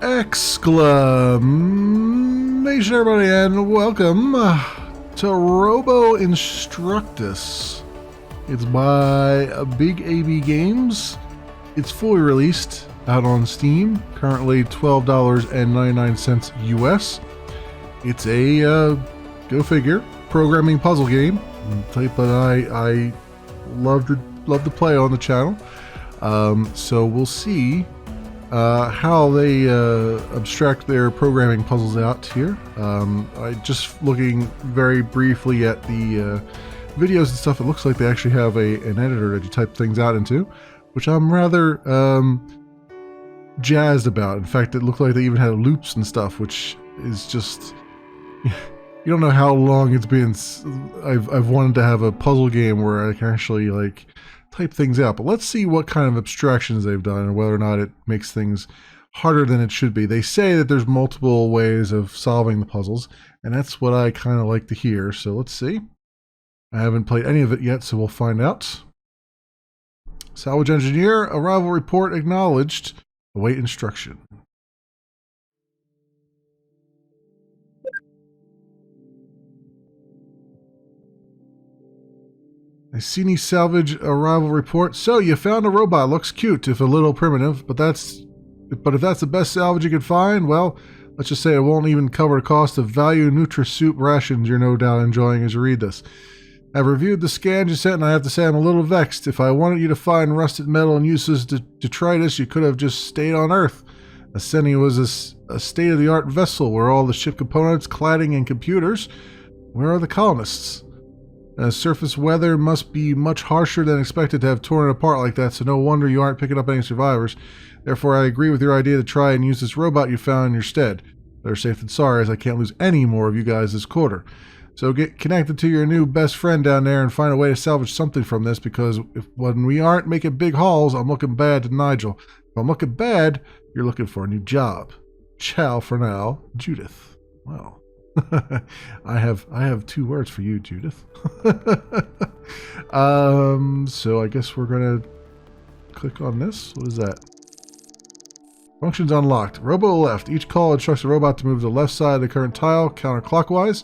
Exclamation, everybody, and welcome to Robo Instructus. It's by Big AB Games. It's fully released out on Steam, currently $12.99 US. It's a, go figure, programming puzzle game, type that I love to play on the channel. So we'll see how they abstract their programming puzzles out here. I just looking very briefly at the videos and stuff. It looks like they actually have an editor that you type things out into, which I'm rather jazzed about. In fact, it looked like they even had loops and stuff, which is just you don't know how long it's been. I've wanted to have a puzzle game where I can actually like type things out, but let's see what kind of abstractions they've done and whether or not it makes things harder than it should be. They say that there's multiple ways of solving the puzzles, and that's what I kind of like to hear. So let's see. I haven't played any of it yet, so we'll find out. Salvage engineer, arrival report acknowledged. Await instruction. I see any salvage arrival report. So you found a robot. Looks cute, if a little primitive, but if that's the best salvage you could find, well, let's just say it won't even cover the cost of value Nutri-Soup rations you're no doubt enjoying as you read this. I've reviewed the scans you sent, and I have to say I'm a little vexed. If I wanted you to find rusted metal and uses detritus, you could have just stayed on Earth. Ascending was a state-of-the-art vessel where all the ship components, cladding, and computers. Where are the colonists? Surface weather must be much harsher than expected to have torn it apart like that, so no wonder you aren't picking up any survivors. Therefore, I agree with your idea to try and use this robot you found in your stead. Better safe than sorry, as I can't lose any more of you guys this quarter. So get connected to your new best friend down there and find a way to salvage something from this, because when we aren't making big hauls, I'm looking bad to Nigel. If I'm looking bad, you're looking for a new job. Ciao for now, Judith. Well. I have 2 words for you, Judith. So I guess we're gonna click on this. What is that? Functions unlocked. Robo left. Each call instructs the robot to move to the left side of the current tile counterclockwise.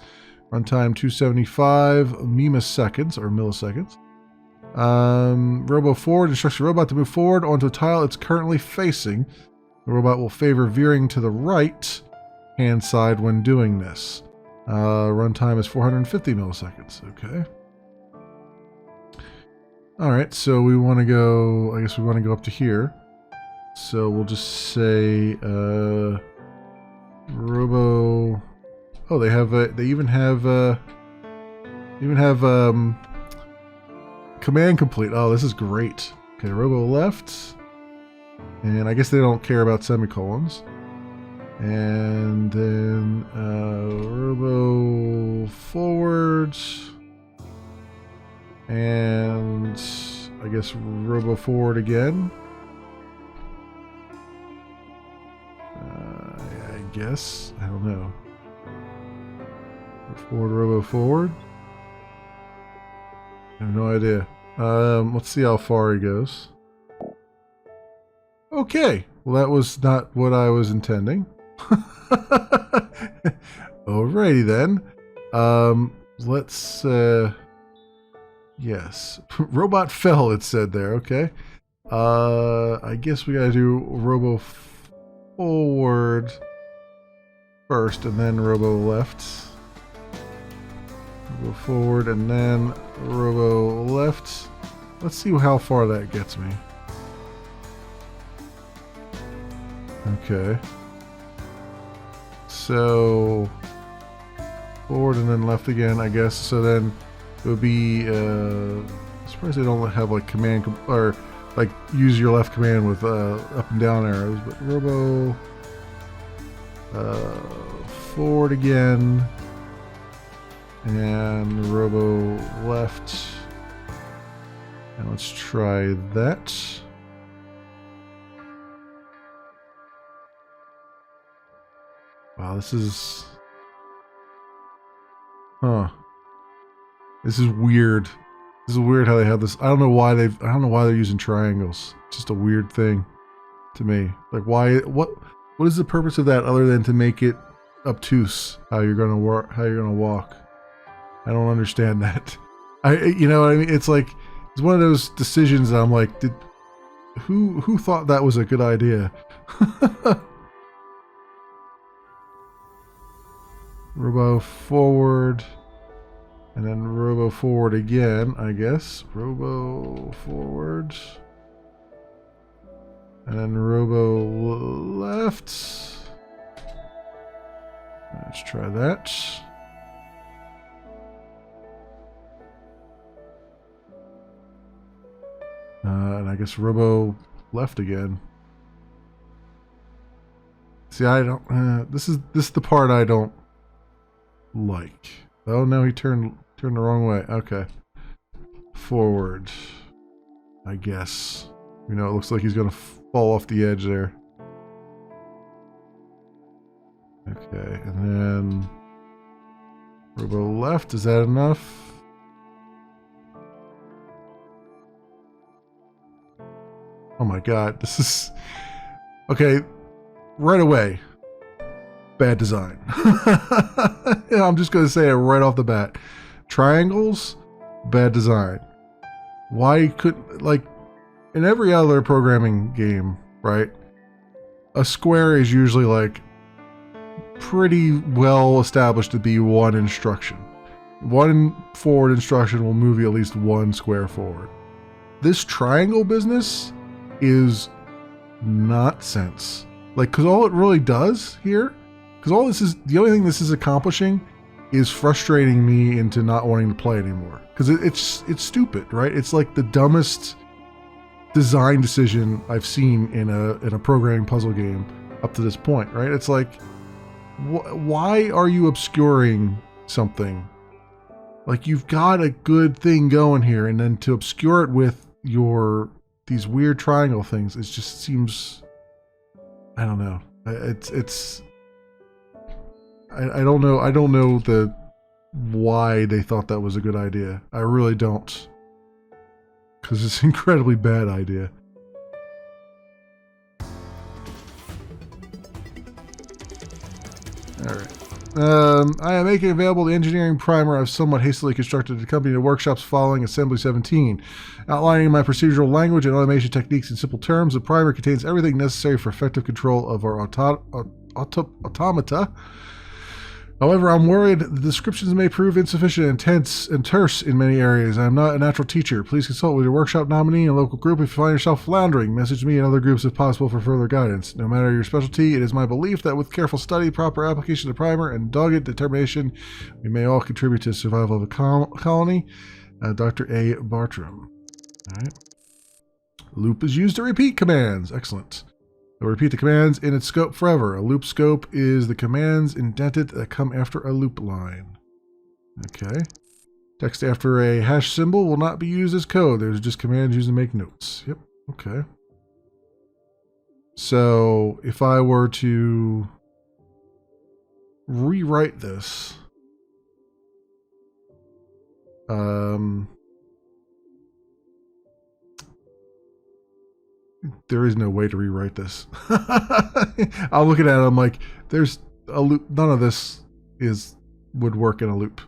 Runtime 275 seconds or milliseconds. Robo forward instructs the robot to move forward onto a tile it's currently facing. The robot will favor veering to the right hand side when doing this. Runtime is 450 milliseconds. Okay. Alright, so we want to go, I guess we want to go up to here. So we'll just say, Robo, oh, they even have command complete. Oh, this is great. Okay, Robo left. And I guess they don't care about semicolons. And then Robo forward, and I guess Robo forward again. I guess, I don't know. Forward, Robo forward. I have no idea. Let's see how far he goes. Okay, well that was not what I was intending. Alrighty then. Let's yes. Robot fell, it said there, okay. I guess we gotta do Robo forward first and then Robo left. Robo forward and then Robo left. Let's see how far that gets me. Okay. So forward and then left again, I guess. So then it would be. I'm surprised they don't have like command or like use your left command with up and down arrows. But Robo forward again and Robo left. And let's try that. Wow, this is... Huh. This is weird. This is weird how they have this. I don't know why they're using triangles. It's just a weird thing to me. Like why What is the purpose of that other than to make it obtuse how you're gonna work, how you're gonna walk? I don't understand that. You know what I mean? It's like it's one of those decisions that I'm like, who thought that was a good idea? Robo forward, and then robo forward again, I guess. Robo forward, and then robo left. Let's try that. And I guess robo left again. See, I don't. This is the part I don't like. Oh no, he turned the wrong way. Okay. Forward. I guess. You know, it looks like he's gonna fall off the edge there. Okay, and then robo left. Is that enough? Oh my god, this is okay. Right away, bad design. Yeah, I'm just gonna say it right off the bat. Triangles, bad design. Why couldn't, like, in every other programming game, right? A square is usually like pretty well established to be one instruction. One forward instruction will move you at least one square forward. This triangle business is nonsense. Like, because all it really does here, because all this is, the only thing this is accomplishing is frustrating me into not wanting to play anymore. Because it's stupid, right? It's like the dumbest design decision I've seen in a programming puzzle game up to this point, right? It's like, why are you obscuring something? Like, you've got a good thing going here, and then to obscure it with these weird triangle things, it just seems, I don't know. I don't know why they thought that was a good idea. I really don't. Because it's an incredibly bad idea. Alright. I am making available the engineering primer I've somewhat hastily constructed to accompany the workshops following Assembly 17. Outlining my procedural language and automation techniques in simple terms, the primer contains everything necessary for effective control of our automata. However, I'm worried the descriptions may prove insufficient and tense and terse in many areas. I am not a natural teacher. Please consult with your workshop nominee and local group if you find yourself floundering. Message me and other groups if possible for further guidance. No matter your specialty, it is my belief that with careful study, proper application of the primer, and dogged determination, we may all contribute to the survival of the colony. Dr. A. Bartram. All right. Loop is used to repeat commands. Excellent. It will repeat the commands in its scope forever. A loop scope is the commands indented that come after a loop line. Okay. Text after a hash symbol will not be used as code. There's just commands used to make notes. Yep. Okay. So if I were to rewrite this, there is no way to rewrite this. I'm looking at it, I'm like, there's a loop. None of this would work in a loop.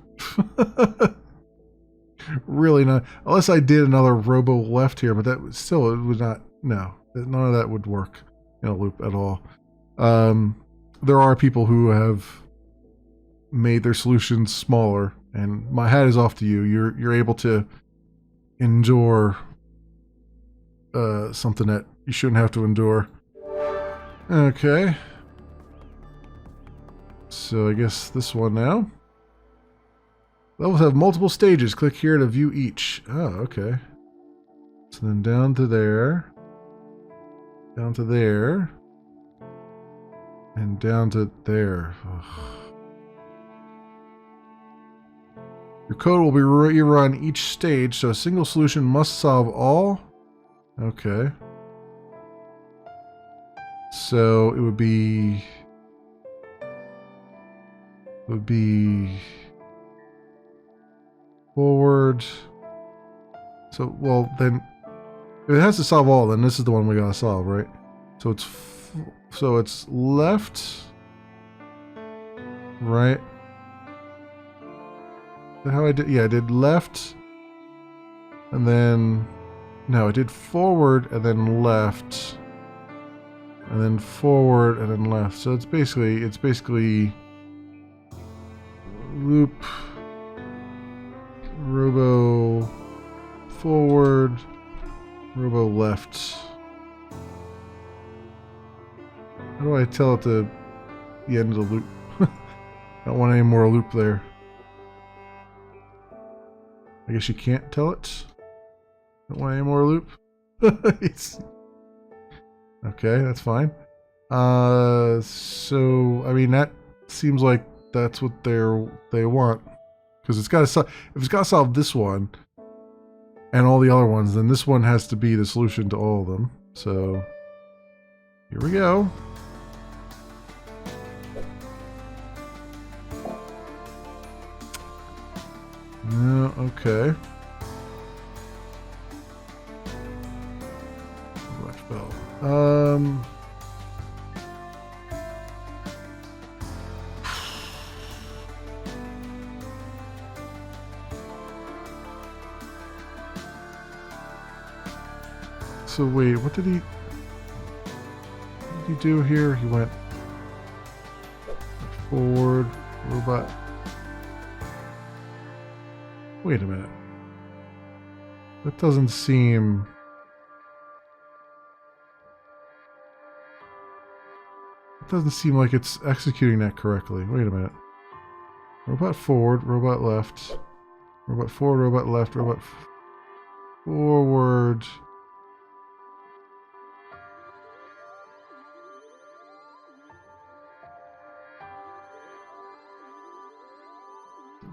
Really not. Unless I did another robo left here, but that still, it would not, no. None of that would work in a loop at all. There are people who have made their solutions smaller, and my hat is off to you. You're able to endure something that you shouldn't have to endure. Okay. So I guess this one now. Levels have multiple stages. Click here to view each. Oh, okay. So then down to there. Down to there. And down to there. Ugh. Your code will be rerun each stage, so a single solution must solve all. Okay. So it would be forward. So, well, then if it has to solve all, then this is the one we gotta solve, right? So it's So it's left, right. Is that how I did? Yeah, I did left, and then no, I did forward and then left, and then forward and then left. So it's basically loop, robo forward, robo left. How do I tell it the end of the loop? I don't want any more loop there. I guess you can't tell it. Don't want any more loop. Okay, that's fine. So I mean that seems like that's what they want, because it's got to if it's got to solve this one and all the other ones, then this one has to be the solution to all of them. So here we go. No, okay. So wait, what did he do here? He went forward, robot. Wait a minute. That doesn't seem... It doesn't seem like it's executing that correctly. Wait a minute. Robot forward, robot left. Robot forward, robot left, robot forward.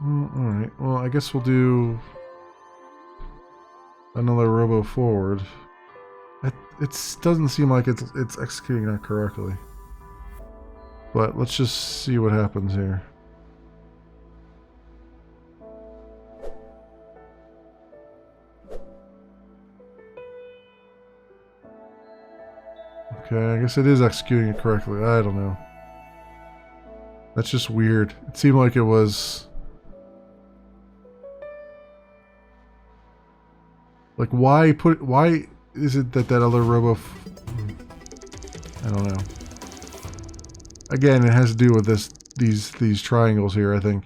Alright, well I guess we'll do another robo forward. It doesn't seem like it's executing that correctly. But let's just see what happens here. Okay, I guess it is executing it correctly. I don't know. That's just weird. It seemed like it was... Like, why is it that other robo... I don't know. Again, it has to do with these triangles here, I think.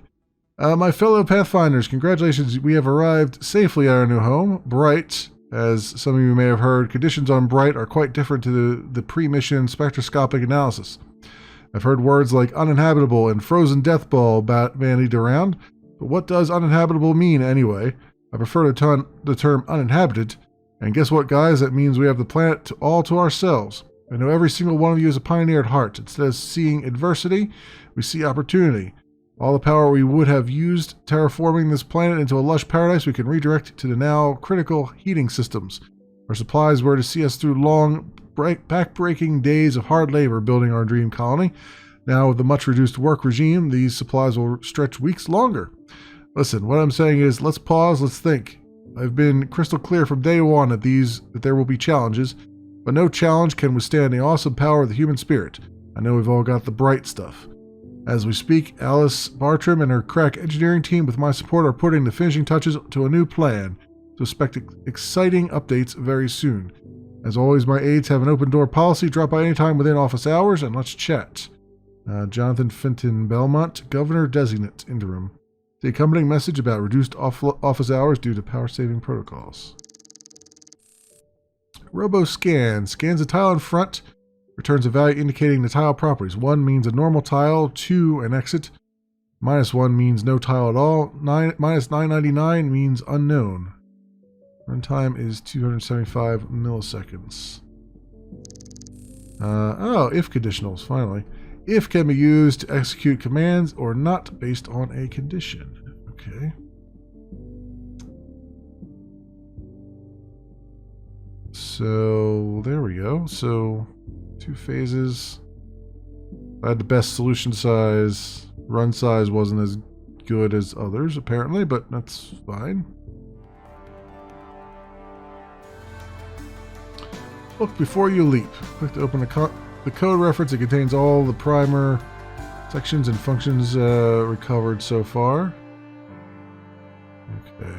My fellow Pathfinders, congratulations. We have arrived safely at our new home, Bright. As some of you may have heard, conditions on Bright are quite different to the pre-mission spectroscopic analysis. I've heard words like uninhabitable and frozen death ball bandied around, but what does uninhabitable mean anyway? I prefer the term uninhabited, and guess what, guys? That means we have the planet all to ourselves. I know every single one of you is a pioneer at heart. Instead of seeing adversity, we see opportunity. All the power we would have used terraforming this planet into a lush paradise, we can redirect to the now critical heating systems. Our supplies were to see us through long, back-breaking days of hard labor building our dream colony. Now, with the much-reduced work regime, these supplies will stretch weeks longer. Listen, what I'm saying is, let's pause, let's think. I've been crystal clear from day one that there will be challenges, but no challenge can withstand the awesome power of the human spirit. I know we've all got the bright stuff. As we speak, Alice Bartram and her crack engineering team with my support are putting the finishing touches to a new plan. So expect exciting updates very soon. As always, my aides have an open door policy. Drop by anytime within office hours and let's chat. Jonathan Fenton Belmont, Governor Designate, Interim. The accompanying message about reduced office hours due to power saving protocols. Robo scan. Scans a tile in front. Returns a value indicating the tile properties. 1 means a normal tile, 2 an exit. -1 means no tile at all. -999 means unknown. Runtime is 275 milliseconds. If conditionals, finally. If can be used to execute commands or not based on a condition. Okay. So, there we go. So, 2 phases. I had the best solution size. Run size wasn't as good as others, apparently, but that's fine. Look before you leap. Click to open the the code reference. It contains all the primer sections and functions recovered so far. Okay.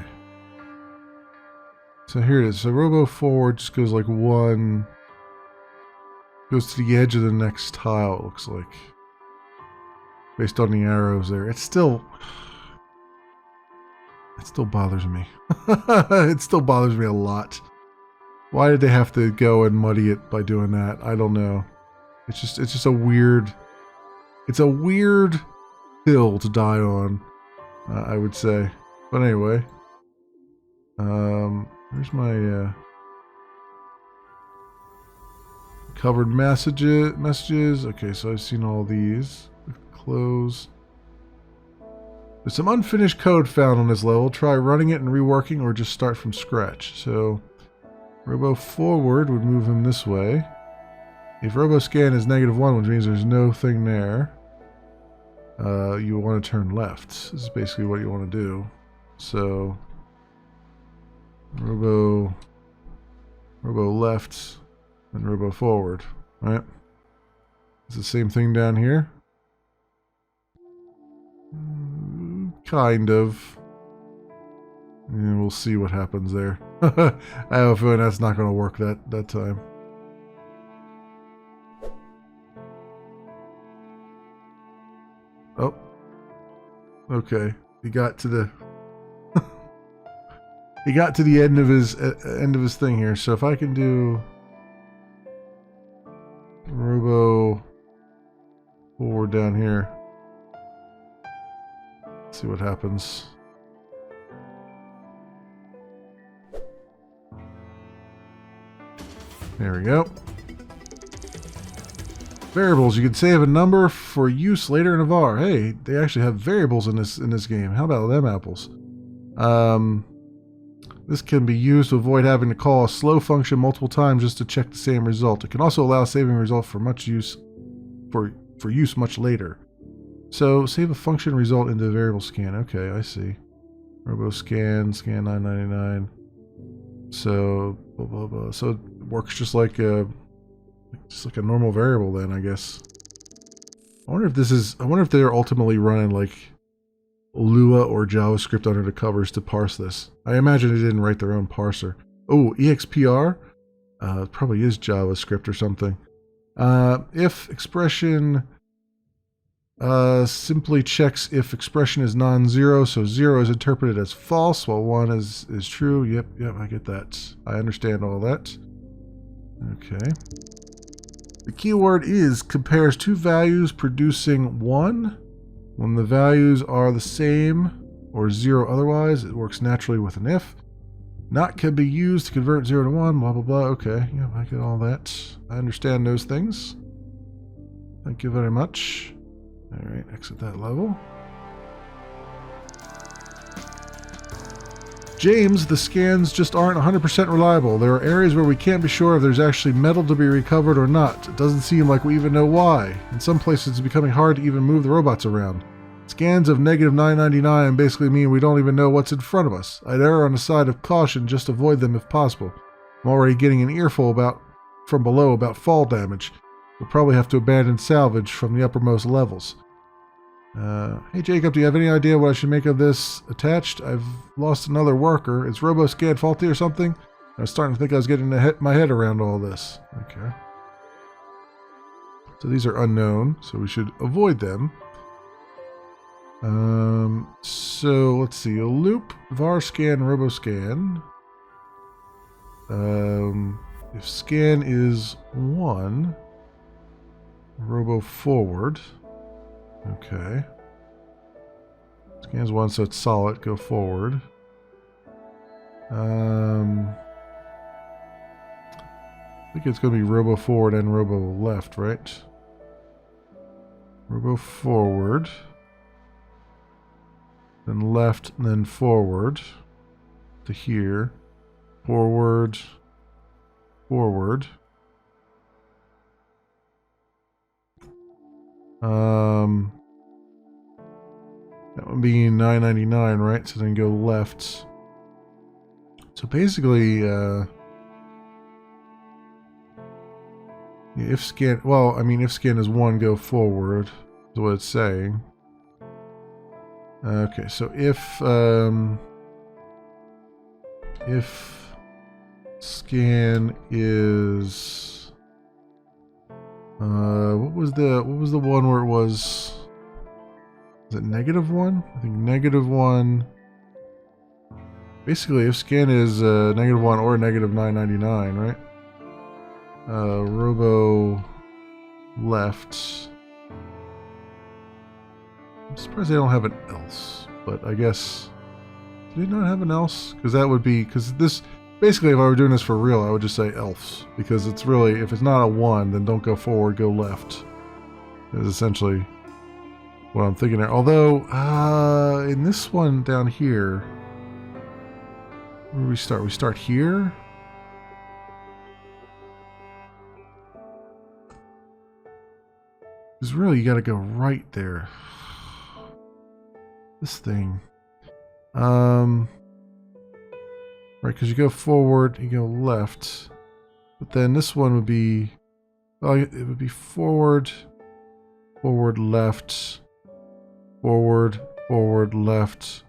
So here it is. So Robo forward just goes like one, goes to the edge of the next tile, it looks like. Based on the arrows there. It still bothers me. It still bothers me a lot. Why did they have to go and muddy it by doing that? I don't know. It's just a weird, it's a weird hill to die on, I would say. But anyway, here's my covered messages. Okay, so I've seen all these. Close. There's some unfinished code found on this level. Try running it and reworking, or just start from scratch. So, Robo forward would move him this way. If Robo scan is -1, which means there's no thing there, you want to turn left. This is basically what you want to do. So, Robo left, and Robo forward, right? It's the same thing down here. Kind of. And we'll see what happens there. I have a feeling that's not going to work that time. Oh. Okay. He got to the he got to the end of his thing here. So if I can do Robo forward down here. Let's see what happens. There we go. Variables. You can save a number for use later in a var. Hey, they actually have variables in this game. How about them apples? This can be used to avoid having to call a slow function multiple times just to check the same result. It can also allow saving a result for use much later. So save a function result into variable scan. Okay, I see. Robo scan 999. So blah blah blah. So it works just like a normal variable then, I guess. I wonder if they're ultimately running like Lua or JavaScript under the covers to parse this. I imagine they didn't write their own parser. Oh, EXPR? Probably is JavaScript or something. If expression simply checks if expression is non-zero, so 0 is interpreted as false while 1 is true. Yep, I get that. I understand all that. Okay. The keyword is compares two values producing 1. When the values are the same or 0 otherwise, it works naturally with an if. Not can be used to convert 0 to 1, blah blah blah. Okay, yeah, I get all that. I understand those things. Thank you very much. Alright, exit that level. James, the scans just aren't 100% reliable. There are areas where we can't be sure if there's actually metal to be recovered or not. It doesn't seem like we even know why. In some places it's becoming hard to even move the robots around. Scans of -999 basically mean we don't even know what's in front of us. I'd err on the side of caution, just avoid them if possible. I'm already getting an earful from below about fall damage. We'll probably have to abandon salvage from the uppermost levels. Hey Jacob, do you have any idea what I should make of this attached? I've lost another worker. Is RoboScan faulty or something? I was starting to think I was getting my head around all this. Okay. So these are unknown, so we should avoid them. So let's see. A loop, var scan, RoboScan. If scan is 1, robo forward. Okay. Scan's 1, so it's solid. Go forward. I think it's going to be robo forward and robo left, right? Robo forward. Then left, and then forward. To here. Forward. Forward. That would be 999, right? So then go left. So basically, Yeah, if scan, well, I mean, if scan is 1, go forward, is what it's saying. Okay, so if scan is, what was the one where it was it -1? I think -1. Basically, if scan is -1 or -999, right? Robo left. I'm surprised they don't have an else, but I guess, do they not have an else? Because that would be, because this, basically if I were doing this for real, I would just say else, because it's really, if it's not a 1, then don't go forward, go left. Is essentially what I'm thinking there. Although, in this one down here, where do we start? We start here? Because really, you got to go right there. This thing. Right, because you go forward, you go left. But then this one would be, well, it would be forward, forward, left, forward, forward, left,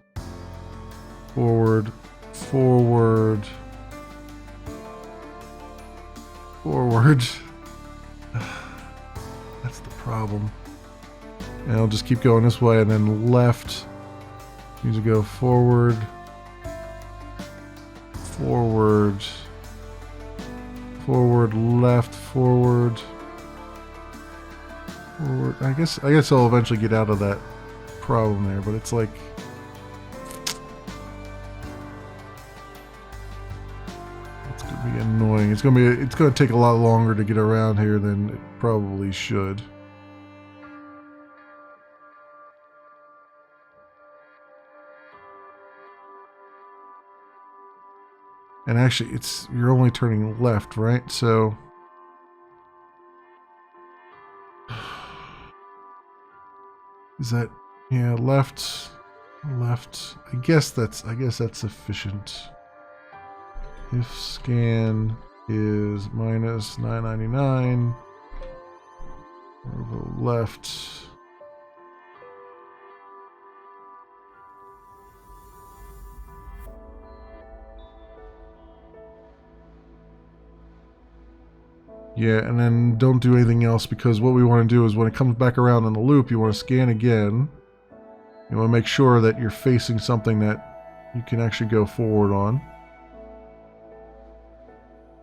forward, forward, forward. That's the problem. And I'll just keep going this way, and then left. You need to go forward, forward, forward, left, forward, forward. I guess I'll eventually get out of that problem there, but it's like, it's gonna be annoying. It's gonna take a lot longer to get around here than it probably should. And actually, you're only turning left, right? So is that, yeah, left. I guess that's sufficient. If scan is -999, Robo left. Yeah, and then don't do anything else, because what we want to do is when it comes back around in the loop, you want to scan again. You want to make sure that you're facing something that you can actually go forward on.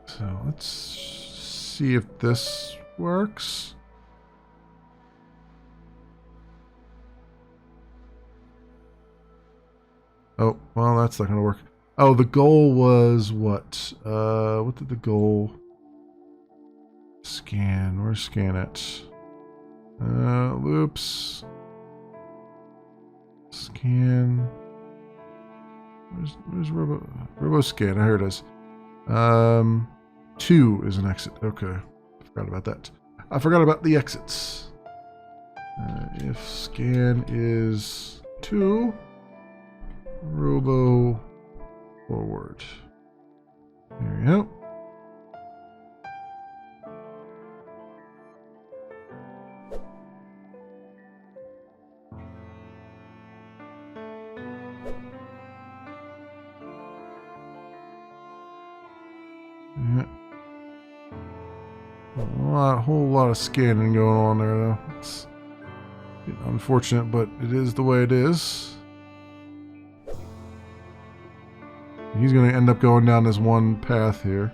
So let's see if this works. Oh, well, that's not going to work. Oh, the goal was what? What did the goal... Scan, where's scan it? Loops. Scan. Where's Robo scan? Here it is. 2 is an exit. Okay. Forgot about that. I forgot about the exits. If scan is 2, Robo forward. There we go. Yeah. A whole lot of scanning going on there, though. It's unfortunate, but it is the way it is. He's going to end up going down this one path here.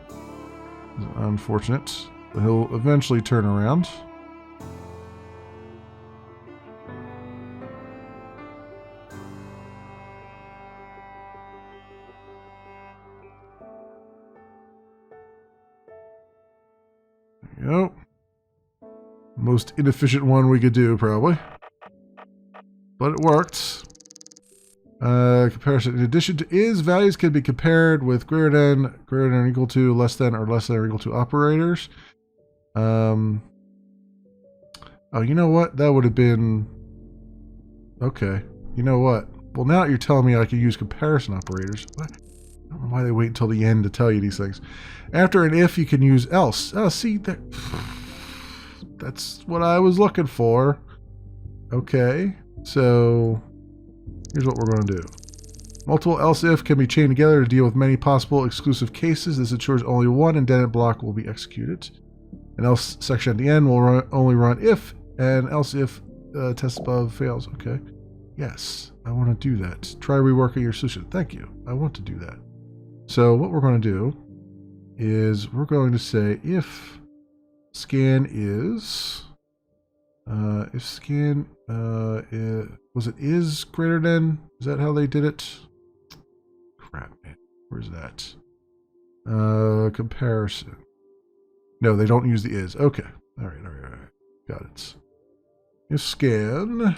It's unfortunate, but he'll eventually turn around. There you go. Most inefficient one we could do, probably. But it worked. Comparison. In addition to is, values can be compared with greater than or equal to, less than or equal to operators. Oh, you know what? That would have been... Okay. You know what? Well, now you're telling me I can use comparison operators. What? I don't know why they wait until the end to tell you these things. After an if, you can use else. Oh, see, there... That's what I was looking for. Okay, so here's what we're going to do. Multiple else if can be chained together to deal with many possible exclusive cases. This ensures only one indented block will be executed. An else section at the end will only run if and else if test above fails. Okay. Yes, I want to do that. Try reworking your solution. Thank you. I want to do that. So what we're going to do is we're going to say if scan is was it is greater than, is that how they did it? Crap, man. Where's that? Comparison. No, they don't use the is. Okay. All right. Got it. If scan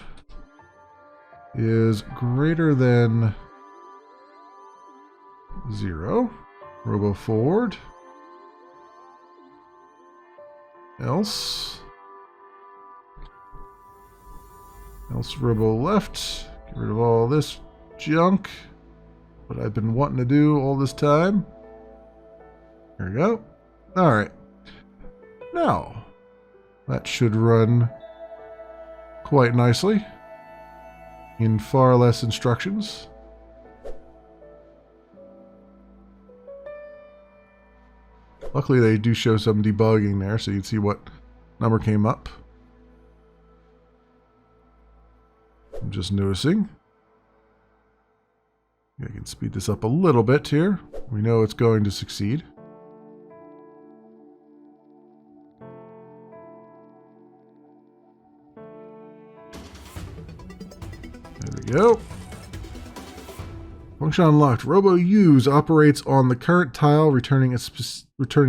is greater than 0, robo forward, else robo left, get rid of all this junk, what I've been wanting to do all this time. There we go. All right. Now, that should run quite nicely in far less instructions. Luckily, they do show some debugging there, so you can see what number came up. I'm just noticing. I can speed this up a little bit here. We know it's going to succeed. There we go. Function unlocked. Robo use operates on the current tile, returning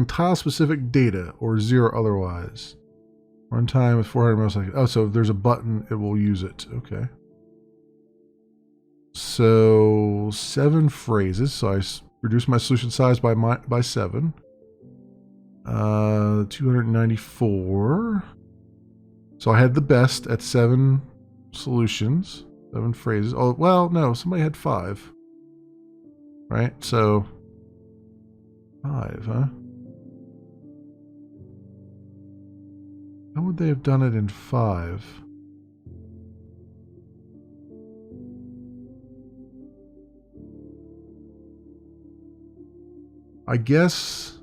tile-specific data or 0 otherwise. Runtime is 400 milliseconds. Oh, so if there's a button, it will use it. Okay. So 7 phrases. So I reduced my solution size by 7. 294. So I had the best at 7 solutions. 7 phrases. Oh, well, no, somebody had 5. Right? So 5, huh? How would they have done it in 5? I guess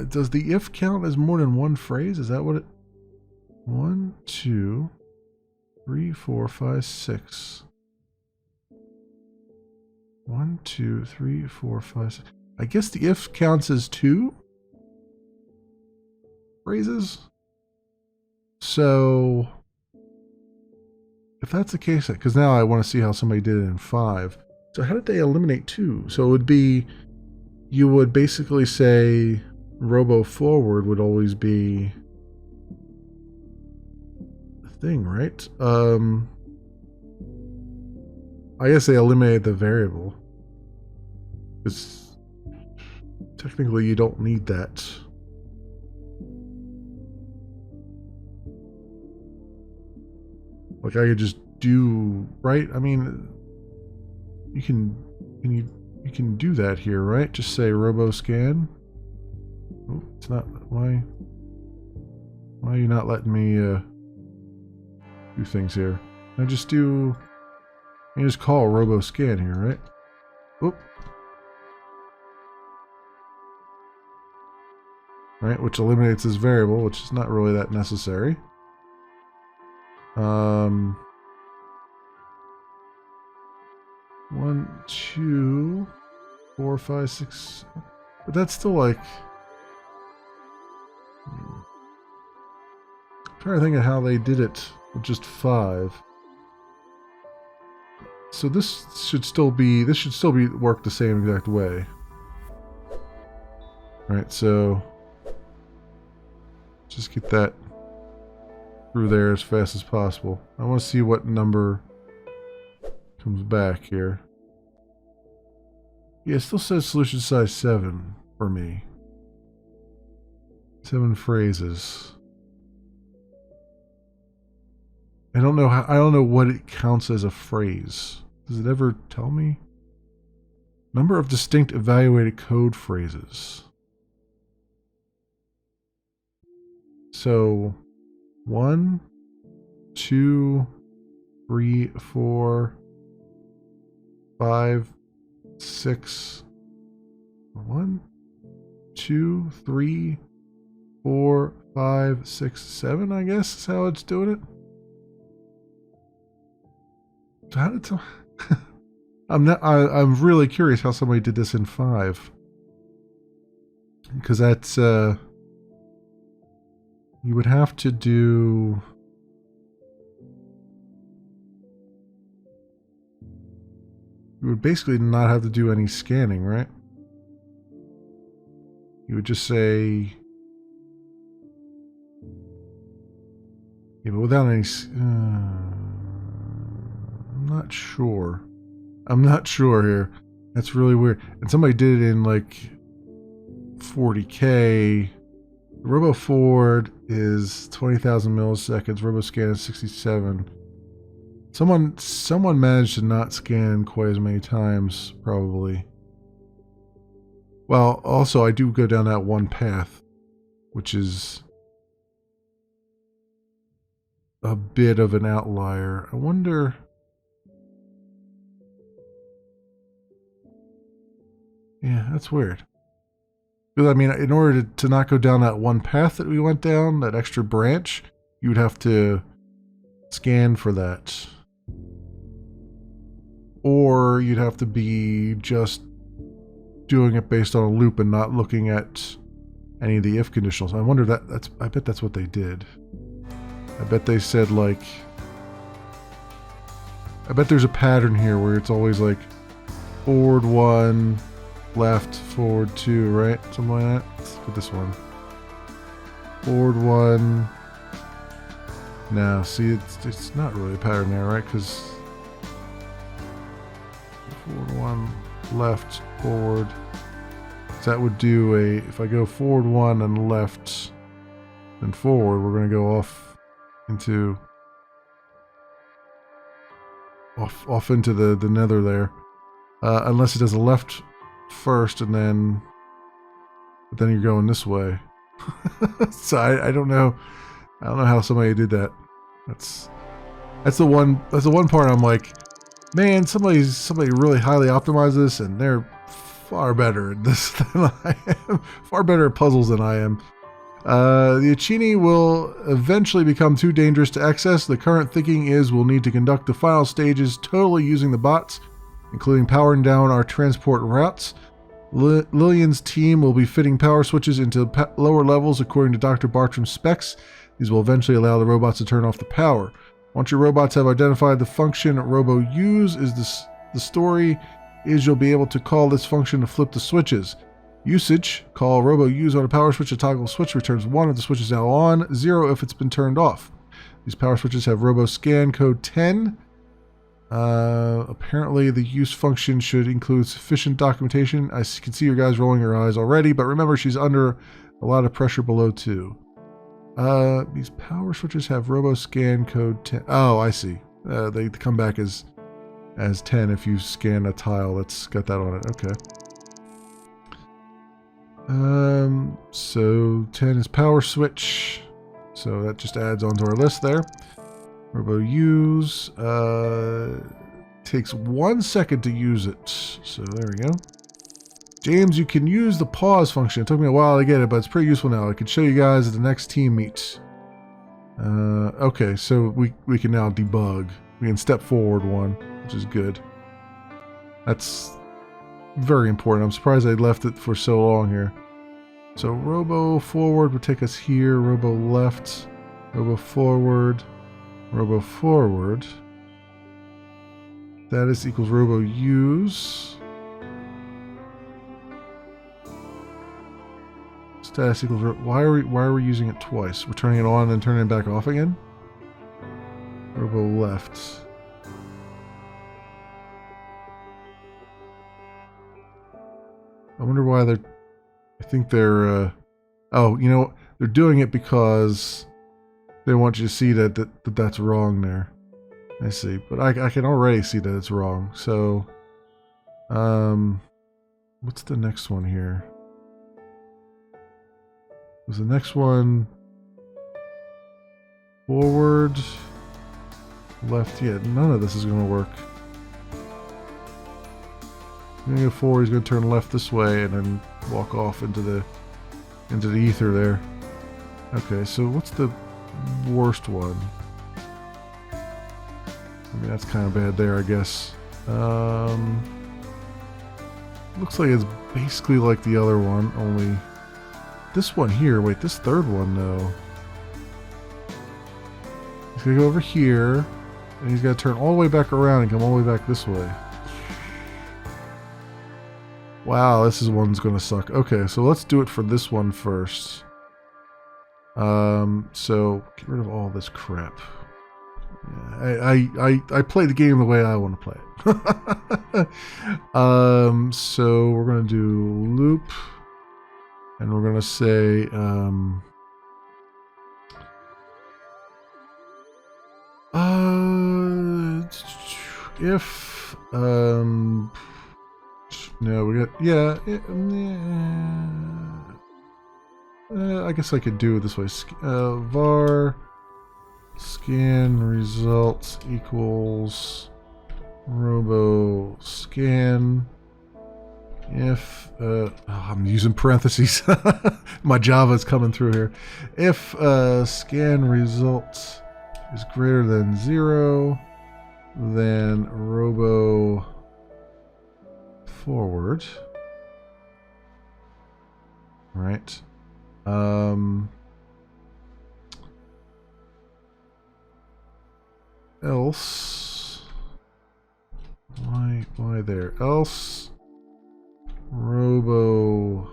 does the if count as more than 1 phrase? Is that what it? 1, 2, 3, 4, 5, 6. 1, 2, 3, 4, 5, 6. I guess the if counts as 2 phrases. So if that's the case, because now I want to see how somebody did it in 5. So how did they eliminate 2? So it would be, you would basically say robo forward would always be the thing, right? I guess they eliminated the variable. Because technically you don't need that. Like I could just do, right? I mean, you can do that here, right? Just say robo scan. Oh, it's not. Why are you not letting me do things here? I just do. I just call robo scan here, right? Oop. Right, which eliminates this variable, which is not really that necessary. 1, 2, 4, 5, 6. But that's still like. I'm trying to think of how they did it with just 5. So this should still be work the same exact way. Alright, so just get that through there as fast as possible. I want to see what number comes back here. Yeah, it still says solution size 7 for me. 7 phrases. I don't know what it counts as a phrase. Does it ever tell me? Number of distinct evaluated code phrases. So 1, 2, 3, 4, 5, 6. 1, 2, 3, 4, 5, 6, 7, I guess is how it's doing it. So how did I'm really curious how somebody did this in 5. Because that's you would have to do you would basically not have to do any scanning, right? You would just say, yeah, but without any, I'm not sure. I'm not sure here. That's really weird. And somebody did it in like 40K. Robo Forward is 20,000 milliseconds. Robo Scan is 67. Someone managed to not scan quite as many times, probably. Well, also I do go down that one path, which is a bit of an outlier. I wonder. Yeah, that's weird. Because I mean, in order to not go down that one path that we went down, that extra branch, you would have to scan for that. Or you'd have to be just doing it based on a loop and not looking at any of the if conditionals. I wonder I bet that's what they did. I bet they said like, I bet there's a pattern here where it's always like forward 1, left, forward 2, right? Something like that. Let's look at this one. Forward 1. Now, see, it's not really a pattern there, right? Because forward 1, left, forward. So that would do a, if I go forward 1 and left and forward, we're going to go off into the nether there. Unless it does a left first and then you're going this way. So I don't know. I don't know how somebody did that. That's the one part I'm like, man, somebody really highly optimized this, and they're far better at this than I am. Far better at puzzles than I am. The Achini will eventually become too dangerous to access. The current thinking is we'll need to conduct the final stages totally using the bots, including powering down our transport routes. Lillian's team will be fitting power switches into lower levels according to Dr. Bartram's specs. These will eventually allow the robots to turn off the power. Once your robots have identified the function Robo use is the story is you'll be able to call this function to flip the switches. Usage, call Robo use on a power switch. A toggle switch returns 1 if the switch is now on, 0 if it's been turned off. These power switches have Robo scan code 10. Apparently the use function should include sufficient documentation. I can see your guys rolling your eyes already, but remember she's under a lot of pressure below too. These power switches have Robo scan code 10. Oh, I see. They come back as 10 if you scan a tile that's got that on it. Okay. So 10 is power switch. So that just adds onto our list there. Robo use, takes 1 second to use it. So there we go. James, you can use the pause function. It took me a while to get it, but it's pretty useful now. I can show you guys at the next team meet. Okay, so we can now debug. We can step forward 1, which is good. That's very important. I'm surprised they left it for so long here. So Robo forward would take us here. Robo left. Robo forward. Robo forward. Status equals Robo use. Status equals. Why are we using it twice? We're turning it on and turning it back off again. Robo left. I wonder why they're. I think they're. Oh, you know, they're doing it because they want you to see that's wrong there. I see, but I can already see that it's wrong. So, What's the next one here? Was the next one forward, left? Yeah, none of this is going to work. He's going to go forward, he's going to turn left this way and then walk off into the ether there. Okay, so what's the worst one? I mean, that's kind of bad there, I guess. Looks like it's basically like the other one, only this one here. Wait, this third one, though. He's going to go over here, and he's got to turn all the way back around and come all the way back this way. Wow, this one's going to suck. Okay, so let's do it for this one first. So get rid of all this crap. Yeah, I play the game the way I want to play it. So we're going to do loop, and we're going to say, if, no, we got, yeah, I guess I could do it this way. Var scan results equals robo scan if I'm using parentheses. My Java is coming through here. If scan result is greater than 0, then robo forward. Right. Else, why there? Else, robo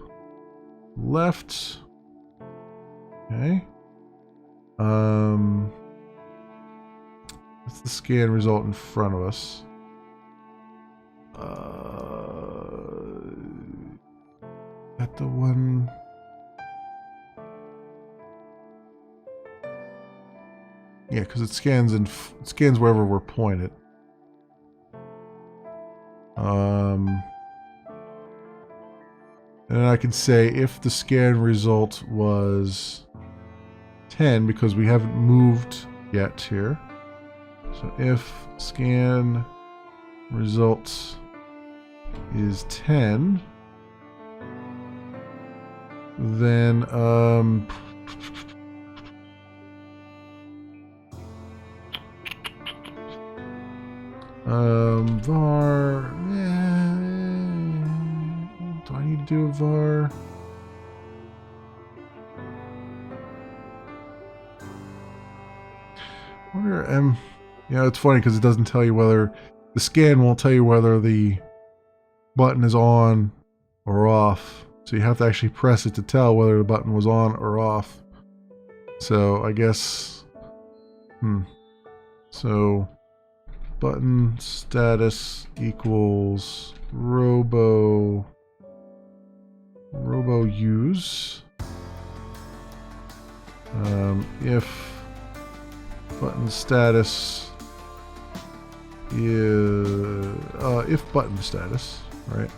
left. Okay. That's the scan result in front of us. At the one. Yeah, because it scans wherever we're pointed. And then I can say if the scan result was 10, because we haven't moved yet here. So if scan result is 10, then var, do I need to do a var? Wonder, yeah, it's funny because it doesn't tell you whether, the scan won't tell you whether the button is on or off. So you have to actually press it to tell whether the button was on or off. So I guess, so button status equals robo use. If button status is if button status, right?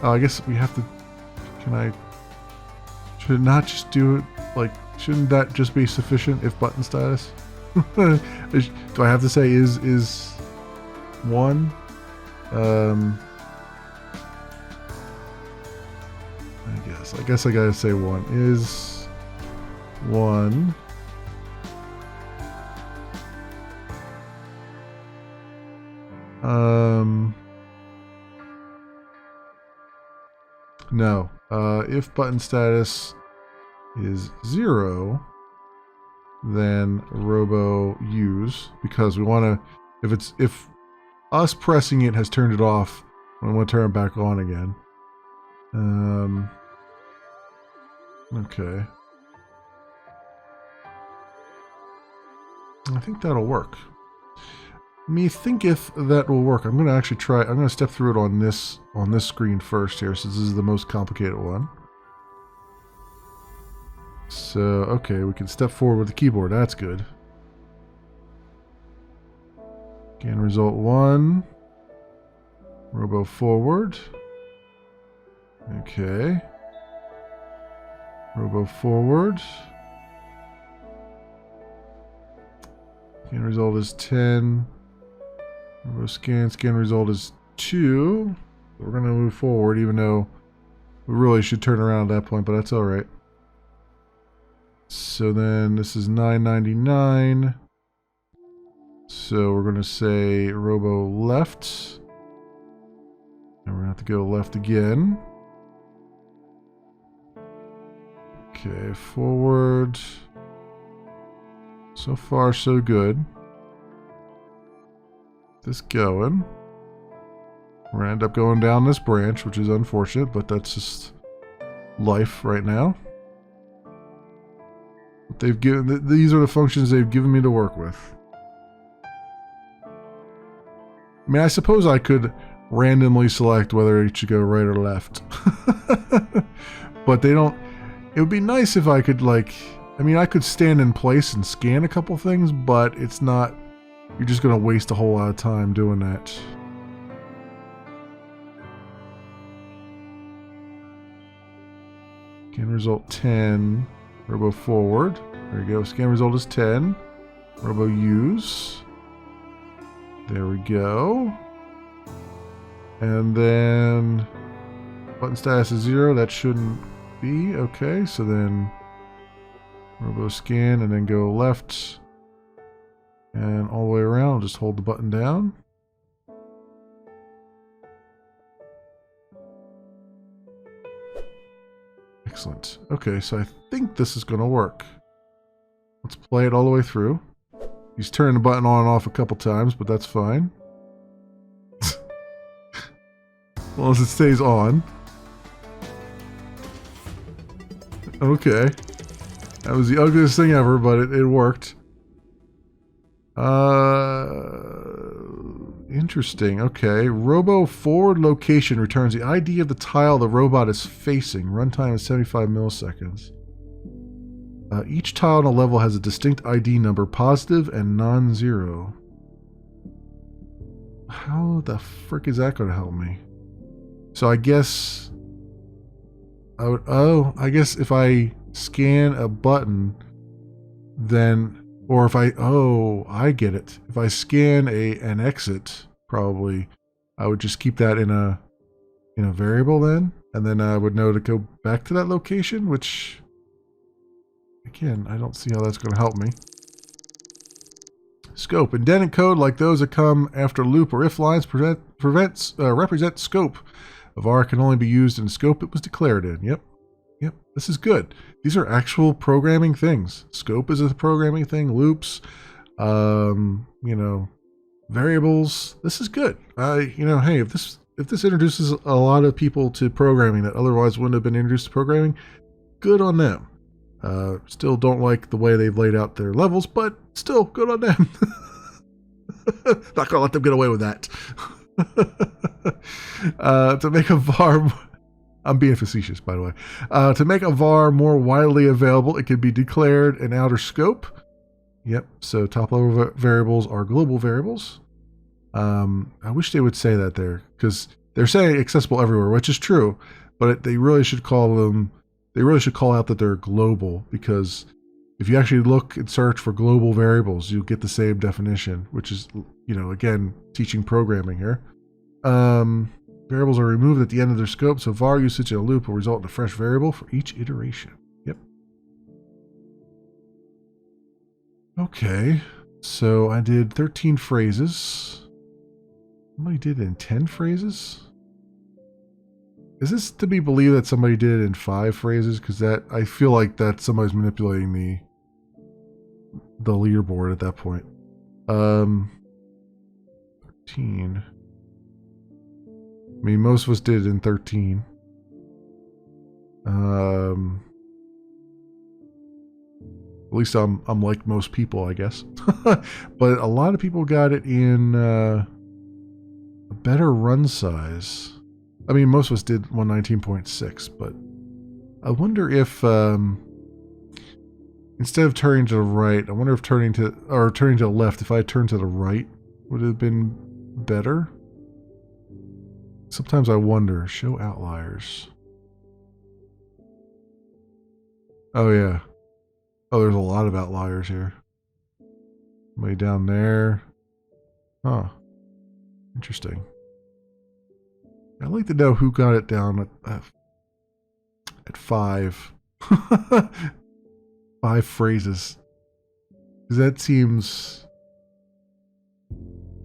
Oh, I guess we have to. Should it not just do it like? Shouldn't that just be sufficient if button status? Do I have to say is 1? I guess I gotta say 1 is 1. No. If button status is 0, then robo use, because we want to, if us pressing it has turned it off, we want to turn it back on again. Okay. I think that'll work. Me thinketh that will work. I'm going to actually try. I'm going to step through it on this screen first here, since this is the most complicated one. So, okay, we can step forward with the keyboard. That's good. Again, result 1. Robo forward. Okay. Robo forward. Scan result is 10. Robo scan. Scan result is 2. We're going to move forward, even though we really should turn around at that point, but that's alright. So then this is 999. So we're going to say Robo left. And we're going to have to go left again. Okay, forward. So far, so good. This going. We're going to end up going down this branch, which is unfortunate, but that's just life right now. They've given, these are the functions they've given me to work with. I mean, I suppose I could randomly select whether it should go right or left. But they don't... It would be nice if I could, like... I mean, I could stand in place and scan a couple things, but it's not... You're just going to waste a whole lot of time doing that. Scan result 10. Robo forward. There you go. Scan result is 10. Robo use. There we go. And then button status is 0. That shouldn't be. Okay, so then Robo scan and then go left and all the way around. Just hold the button down. Excellent. Okay, so I think this is going to work. Let's play it all the way through. He's turned the button on and off a couple times, but that's fine. As long as it stays on. Okay. That was the ugliest thing ever, but it worked. Interesting. Okay. Robo forward location returns the ID of the tile the robot is facing. Runtime is 75 milliseconds. Each tile on a level has a distinct ID number, positive and non-zero. How the frick is that going to help me? So I guess I would, I guess if I scan a button, then, or if I, I get it. If I scan an exit, probably, I would just keep that in a variable then, and then I would know to go back to that location, which, again, I don't see how that's going to help me. Scope. Indented code like those that come after loop or if lines represent scope. A var can only be used in scope it was declared in. Yep. Yep. This is good. These are actual programming things. Scope is a programming thing. Loops. Variables. This is good. Hey, if this introduces a lot of people to programming that otherwise wouldn't have been introduced to programming, good on them. Still don't like the way they've laid out their levels, but still good on them. Not gonna let them get away with that. To make a var, I'm being facetious, by the way. To make a var more widely available, it can be declared in outer scope. Yep. So top level variables are global variables. I wish they would say that there, because they're saying accessible everywhere, which is true, but they really should call them. They really should call out that they're global, because if you actually look and search for global variables, you'll get the same definition, which is, again, teaching programming here. Variables are removed at the end of their scope, so var usage in a loop will result in a fresh variable for each iteration. Yep. Okay, so I did 13 phrases. Somebody did it in 10 phrases? Is this to be believed that somebody did it in 5 phrases? Because I feel like that somebody's manipulating the leaderboard at that point. 13. I mean, most of us did it in 13. At least I'm like most people, I guess. But a lot of people got it in a better run size. I mean, most of us did 119.6, but I wonder if instead of turning to the right, I wonder if turning to the left, if I turned to the right, would it have been better? Sometimes I wonder. Show outliers. Oh, yeah. Oh, there's a lot of outliers here. Way down there. Huh. Interesting. I'd like to know who got it down at 5. 5 phrases. Because that seems...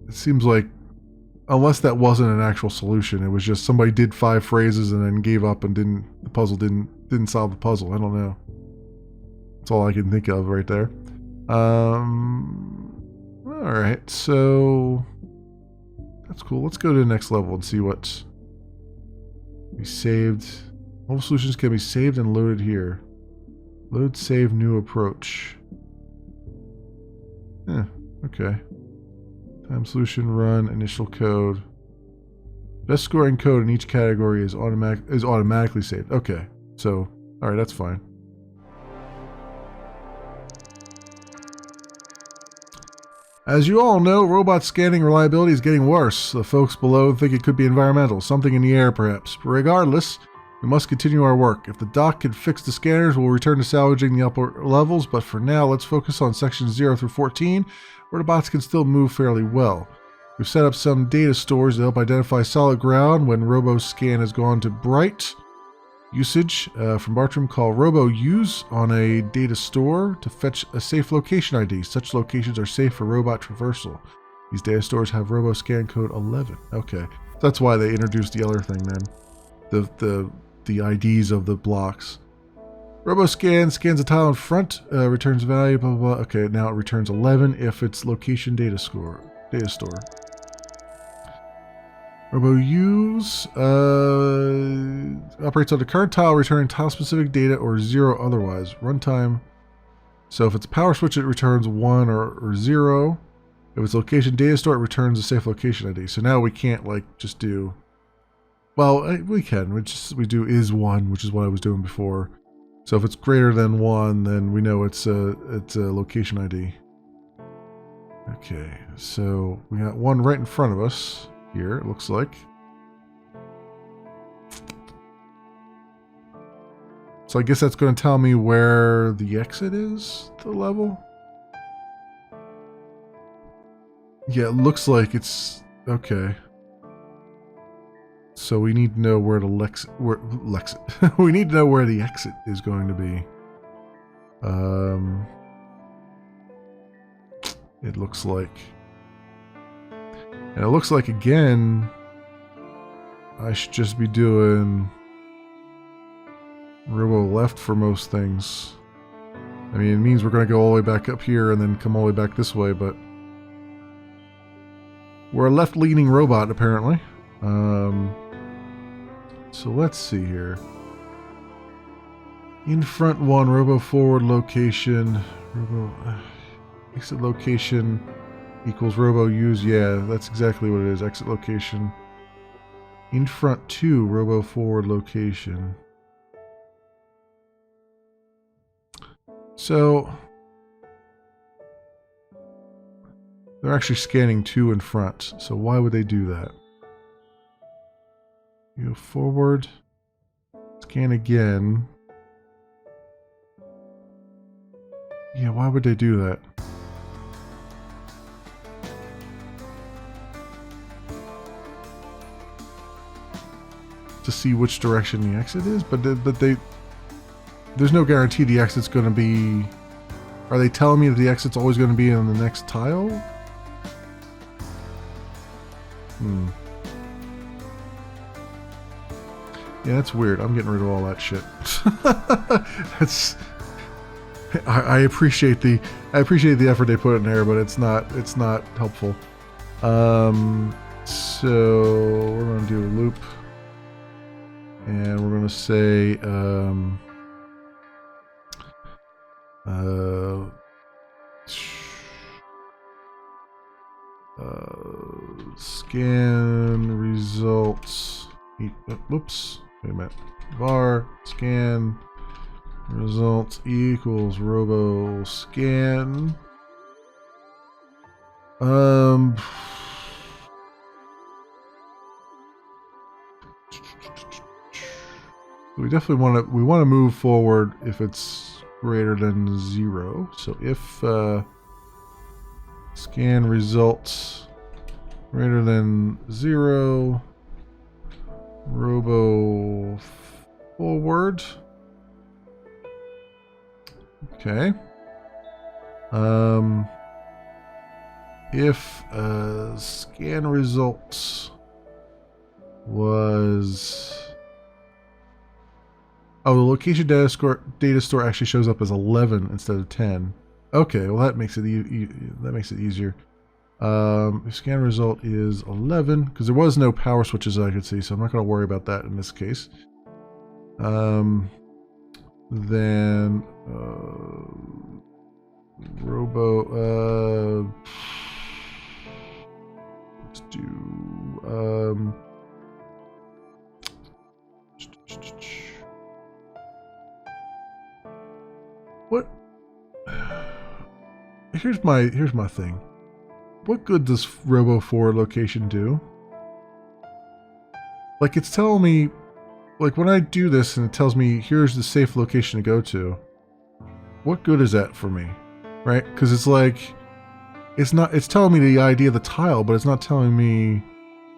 It seems like... Unless that wasn't an actual solution, it was just somebody did 5 phrases and then gave up and the puzzle didn't solve the puzzle. I don't know. That's all I can think of right there. Alright, so... That's cool. Let's go to the next level and see what we saved. All solutions can be saved and loaded here. Load, save, new approach. Okay. Time solution, run, initial code. Best scoring code in each category is automatically saved. Okay, so, alright, that's fine. As you all know, robot scanning reliability is getting worse. The folks below think it could be environmental, something in the air perhaps. But regardless, we must continue our work. If the dock can fix the scanners, we'll return to salvaging the upper levels, but for now, let's focus on sections 0 through 14, where the bots can still move fairly well. We've set up some data stores to help identify solid ground when RoboScan has gone to bright. Usage from Bartram, call Robo Use on a data store to fetch a safe location ID. Such locations are safe for robot traversal. These data stores have RoboScan code 11. Okay, that's why they introduced the other thing then. The IDs of the blocks. RoboScan scans a tile in front, returns value, blah, blah, blah. Okay, now it returns 11 if it's location data store. Robo Use operates on the current tile, returning tile-specific data or 0 otherwise. Runtime. So if it's a power switch, it returns 1 or 0. If it's location data store, it returns a safe location ID. So now we can't like just do... Well, we can. We do is 1, which is what I was doing before. So if it's greater than 1, then we know it's a location ID. Okay, so we got 1 right in front of us. Here, it looks like. So I guess that's going to tell me where the exit is, the level. Yeah, it looks like it's... Okay. So we need to know where the we need to know where the exit is going to be. It looks like... And it looks like, again, I should just be doing Robo left for most things. I mean, it means we're going to go all the way back up here and then come all the way back this way, but we're a left-leaning robot, apparently. So let's see here. In front 1, Robo forward location, Robo exit location equals Robo Use. Yeah, that's exactly what it is. Exit location. In front 2, Robo forward location. So they're actually scanning 2 in front. So why would they do that? You go forward, scan again. Yeah, why would they do that? To see which direction the exit is, but there's no guarantee the exit's going to be... Are they telling me that the exit's always going to be on the next tile? Yeah, that's weird. I'm getting rid of all that shit. That's... I appreciate the effort they put in there, but it's not helpful. So we're going to do a loop. And we're going to say, scan results. Whoops. Wait a minute. Var scan results equals robo scan. We definitely want to move forward if it's greater than 0. So if scan results greater than 0, robo forward. Okay. If scan results was... Oh, the location data store actually shows up as 11 instead of 10. Okay, well that makes it easier. If scan result is 11, because there was no power switches I could see, so I'm not going to worry about that in this case. Then robo. Let's do. What? Here's my thing. What good does robo forward location do? Like, it's telling me, like, when I do this and it tells me here's the safe location to go to, what good is that for me? Right? Because it's like, it's telling me the ID of the tile, but it's not telling me,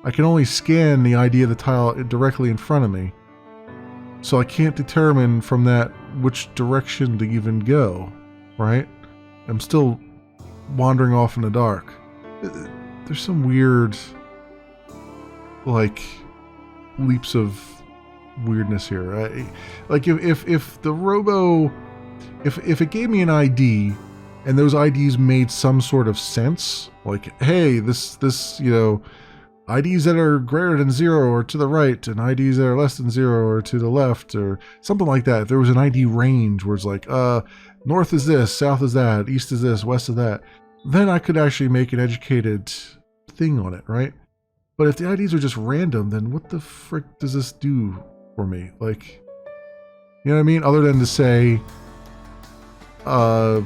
I can only scan the ID of the tile directly in front of me. So I can't determine from that which direction to even go, right? I'm still wandering off in the dark. There's some weird, like, leaps of weirdness here. Like if the robo, if it gave me an ID and those IDs made some sort of sense, like, hey, this you know, IDs that are greater than 0 or to the right, and IDs that are less than 0 or to the left, or something like that. If there was an ID range where it's like, north is this, south is that, east is this, west is that, then I could actually make an educated thing on it, right? But if the IDs are just random, then what the frick does this do for me? Like, you know what I mean? Other than to say, the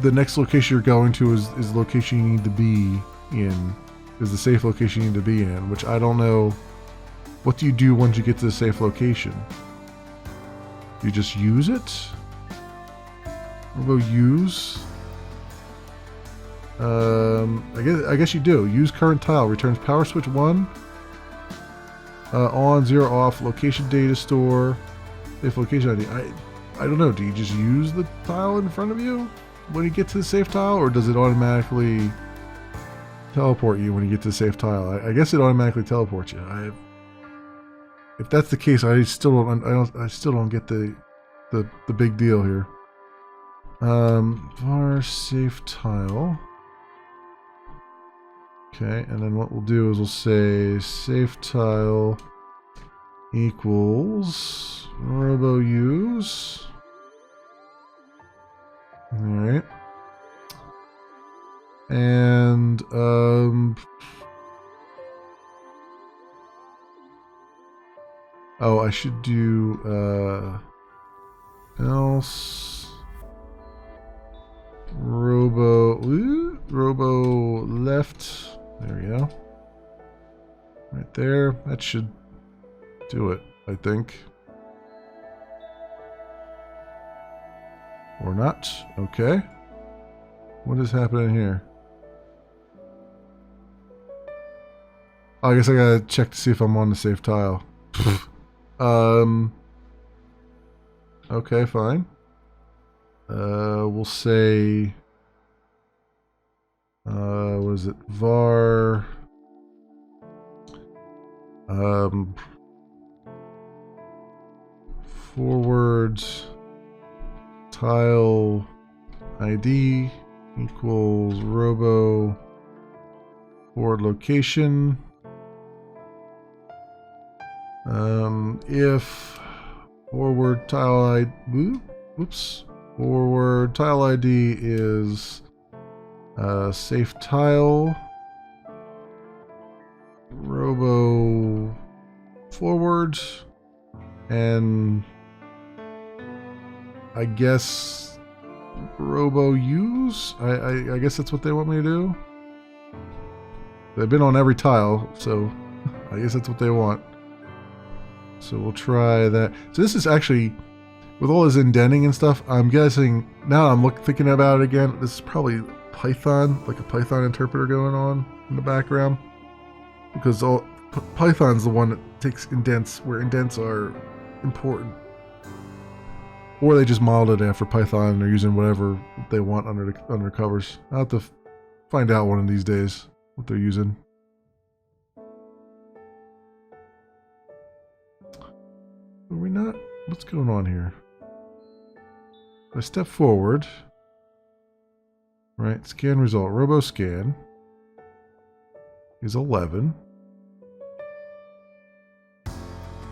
next location you're going to is the location you need to be in, is the safe location you need to be in, which I don't know. What do you do once you get to the safe location? You just use it? We'll go use. I guess you do. Use current tile. Returns power switch 1. On, 0, off. Location data store. Safe location ID. I don't know. Do you just use the tile in front of you when you get to the safe tile, or does it automatically teleport you when you get to the safe tile? I guess it automatically teleports you. If that's the case, I still don't get the big deal here. Var safe tile. Okay, and then what we'll do is we'll say safe tile equals robo use. All right. And oh, I should do else robo left. There we go. Right there. That should do it, I think. Or not. Okay. What is happening here? Oh, I guess I gotta check to see if I'm on the safe tile. Okay, fine. We'll say, what is it? Var, forward tile ID equals robo forward location. If forward tile ID, forward tile ID is safe tile robo forward, and I guess robo use. I guess that's what they want me to do. They've been on every tile, so I guess that's what they want. So we'll try that. So this is actually with all this indenting and stuff, I'm guessing, now I'm thinking about it again, this is probably Python, like a Python interpreter going on in the background. Because Python's the one that takes indents where indents are important. Or they just modeled it after Python and they're using whatever they want under the covers. I'll have to find out one of these days what they're using. Are we not? What's going on here? If I step forward. Right, scan result. Robo scan is 11.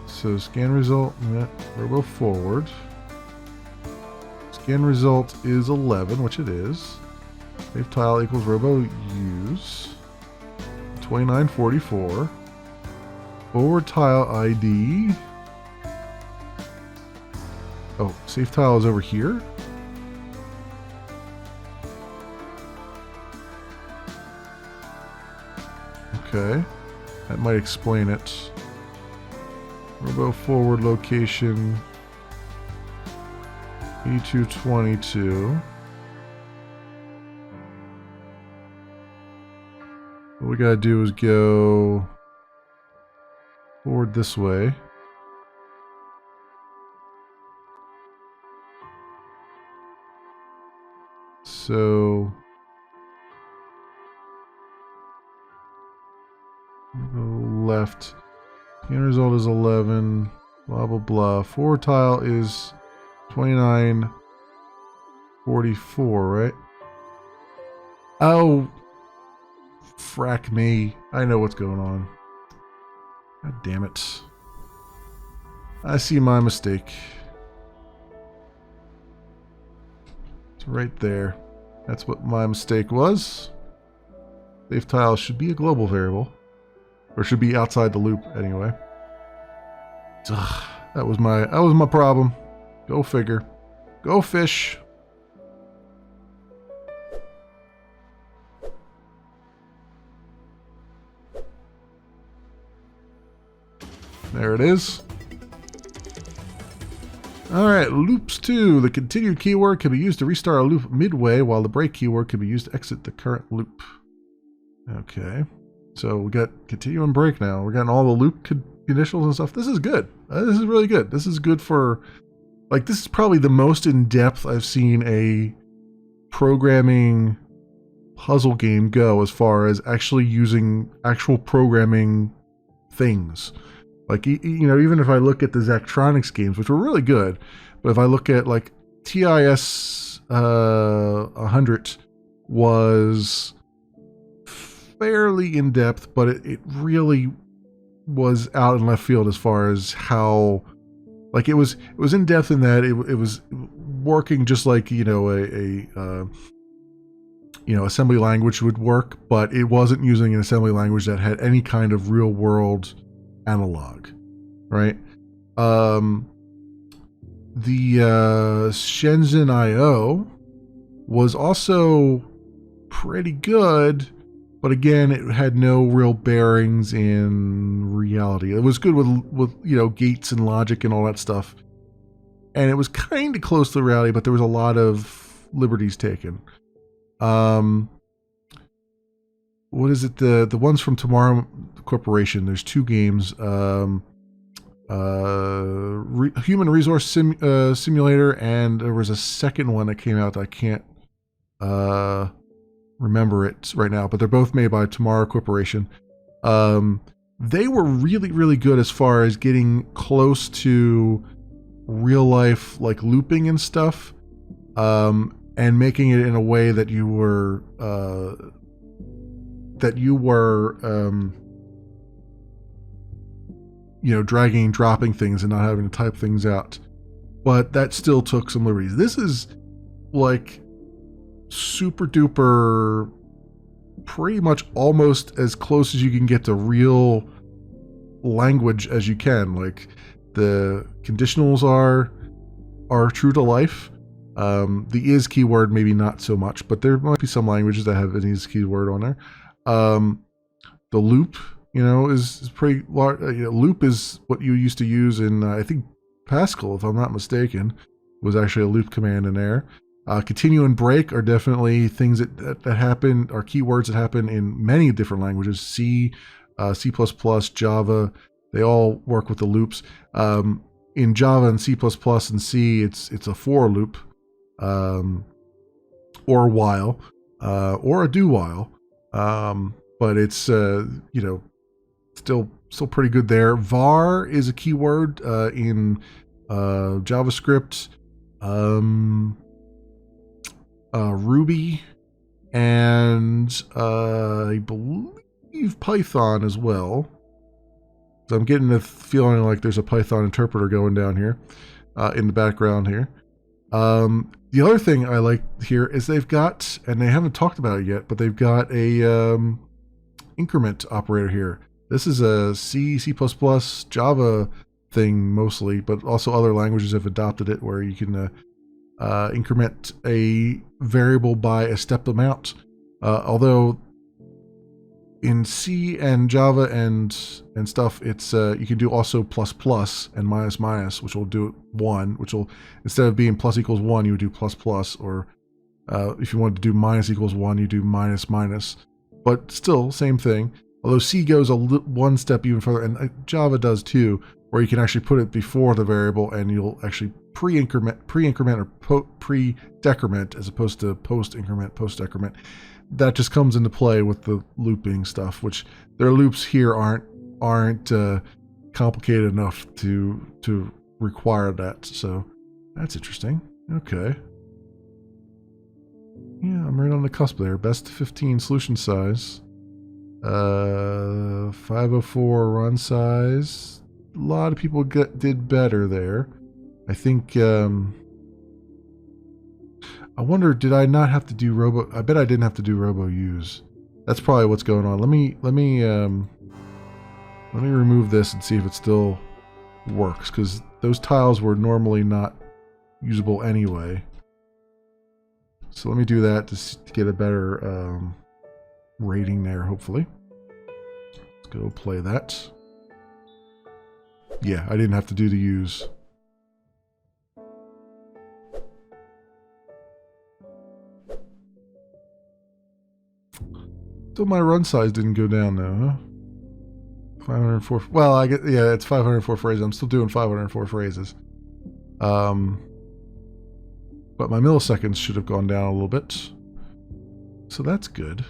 So scan result, robo forward. Scan result is 11, which it is. Save tile equals robo use. 2944. Forward tile ID. Oh, save tile is over here. Okay, that might explain it. Robo forward location E222. What we gotta do is go forward this way. So go left. Scan result is 11. Blah blah blah. Forward tile is 2944, right? Oh, frack me. I know what's going on. God damn it. I see my mistake. It's right there. That's what my mistake was. Save tile should be a global variable. Or should be outside the loop anyway. Ugh, that was my problem. Go figure. Go fish. There it is. Alright, loops 2. The continued keyword can be used to restart a loop midway, while the break keyword can be used to exit the current loop. Okay. So we got continue and break now. We're getting all the loop conditionals and stuff. This is good. This is really good. This is good for, like, this is probably the most in-depth I've seen a programming puzzle game go as far as actually using actual programming things. Like, you know, even if I look at the Zachtronics games, which were really good, but if I look at, like, TIS 100 was fairly in-depth, but it really was out in left field as far as how, like, it was in-depth in that it was working just like, you know, a assembly language would work, but it wasn't using an assembly language that had any kind of real world analog, right? The Shenzhen IO was also pretty good, but again, it had no real bearings in reality. It was good with you know, gates and logic and all that stuff, and it was kind of close to reality, but there was a lot of liberties taken. What is it? The ones from Tomorrow Corporation. There's two games. Human Resource Simulator, and there was a second one that came out that I can't remember it right now, but they're both made by Tomorrow Corporation. They were really, really good as far as getting close to real life, like looping and stuff, and making it in a way that you were you know, dragging and dropping things and not having to type things out. But that still took some liberties. This is like super duper, pretty much almost as close as you can get to real language as you can. Like, the conditionals are true to life. The is keyword maybe not so much, but there might be some languages that have an is keyword on there. The loop, you know, is pretty large. You know, loop is what you used to use in I think Pascal, if I'm not mistaken. was actually a loop command in there. Continue and break are definitely things that happen, are keywords that happen in many different languages. C, C++, Java, they all work with the loops. In Java and C++ and C, it's a for loop, or while, or a do while. But it's still pretty good there. Var is a keyword in JavaScript, Ruby, and I believe Python as well. So I'm getting the feeling like there's a Python interpreter going down here in the background here. The other thing I like here is they've got, and they haven't talked about it yet, but they've got a increment operator here. This is a C, C++, Java thing mostly, but also other languages have adopted it where you can increment a variable by a step amount. Although in C and Java and stuff, it's you can do also plus and minus, which will do 1, which will, instead of being plus equals 1, you would do plus, or if you wanted to do minus equals 1, you do minus. But still, same thing. Although C goes one step even further, and Java does too, where you can actually put it before the variable, and you'll actually pre-increment or pre-decrement as opposed to post-increment, post-decrement. That just comes into play with the looping stuff, which their loops here aren't complicated enough to require that. So that's interesting. Okay. Yeah, I'm right on the cusp there. Best 15 solution size. 504 run size. A lot of people did better there. I think, I wonder, did I not have to do Robo? I bet I didn't have to do Robo use. That's probably what's going on. Let me remove this and see if it still works, because those tiles were normally not usable anyway. So let me do that to get a better rating there, hopefully. Let's go play that. Yeah, I didn't have to do the use. Still, my run size didn't go down though, huh? 504. Well, I get, yeah, it's 504 phrases. I'm still doing 504 phrases. But my milliseconds should have gone down a little bit. So that's good.